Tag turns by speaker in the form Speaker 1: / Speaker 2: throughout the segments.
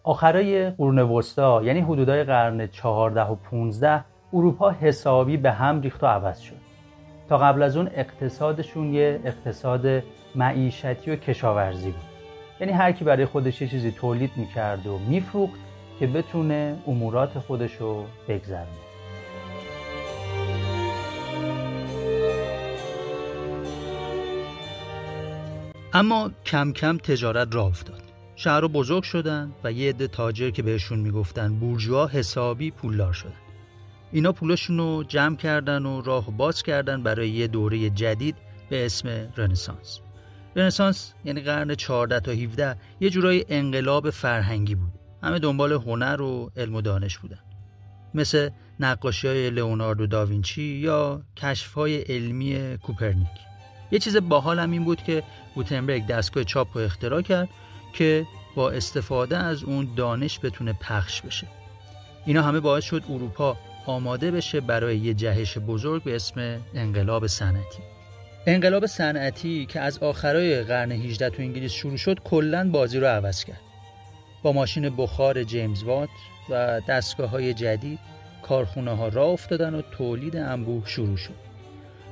Speaker 1: آخرای قرون وسطا یعنی حدودای قرن 14 و 15 اروپا حسابی به هم ریخت و عوض شد. تا قبل از اون اقتصادشون یه اقتصاد معیشتی و کشاورزی بود. یعنی هر کی برای خودش یه چیزی تولید میکرد و میفروخت که بتونه امورات خودشو بگذرونه. اما کم کم تجارت راه افتاد. شهرها بزرگ شدن و یه عده تاجر که بهشون میگفتن بورژوا حسابی پولدار شدن. اینا پولشون رو جمع کردن و راه باز کردن برای یه دوره جدید به اسم رنسانس. رنسانس یعنی قرن 14 تا 17 یه جورای انقلاب فرهنگی بود. همه دنبال هنر و علم و دانش بودن. مثل نقاشی‌های لئوناردو داوینچی یا کشف‌های علمی کوپرنیک. یه چیز باحال هم این بود که گوتنبرگ دستگاه چاپ رو اختراع کرد که با استفاده از اون دانش بتونه پخش بشه. اینا همه باعث شد اروپا آماده بشه برای یه جهش بزرگ به اسم انقلاب صنعتی. انقلاب صنعتی که از آخرای قرن 18 تو انگلیس شروع شد کلاً بازی رو عوض کرد. با ماشین بخار جیمز وات و دستگاه‌های جدید کارخونه‌ها راه افتادن و تولید انبوه شروع شد.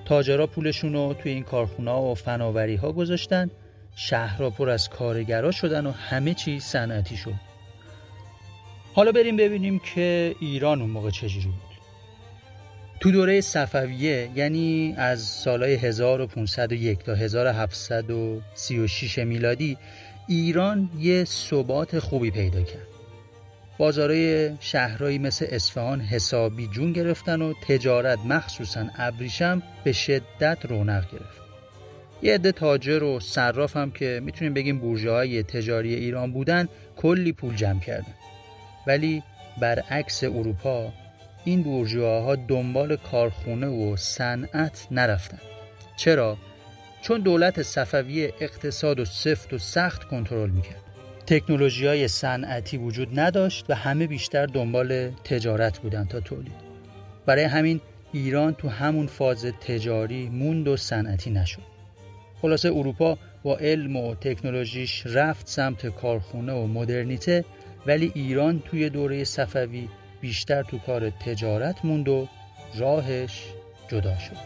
Speaker 1: تاجرها پولشون رو توی این کارخونه‌ها و فناوری‌ها گذاشتن، شهرها پر از کارگرا شدن و همه چیز صنعتی شد. حالا بریم ببینیم که ایران اون موقع چجوری بود. تو دوره صفویه یعنی از سالهای 1501 تا 1736 میلادی ایران یه ثبات خوبی پیدا کرد. بازارهای شهرهایی مثل اصفهان حسابی جون گرفتن و تجارت مخصوصاً ابریشم به شدت رونق گرفت. یه عده تاجر و صراف هم که میتونیم بگیم بورژواهای تجاری ایران بودن کلی پول جمع کردن. ولی برعکس اروپا این بورژواها دنبال کارخونه و صنعت نرفتن. چرا؟ چون دولت صفویه اقتصاد و سفت و سخت کنترل میکرد. تکنولوژی‌های صنعتی وجود نداشت و همه بیشتر دنبال تجارت بودن تا تولید. برای همین ایران تو همون فاز تجاری موند و صنعتی نشد. خلاصه اروپا با علم و تکنولوژیش رفت سمت کارخونه و مدرنیته، ولی ایران توی دوره صفوی بیشتر تو کار تجارت موند و راهش جدا شد.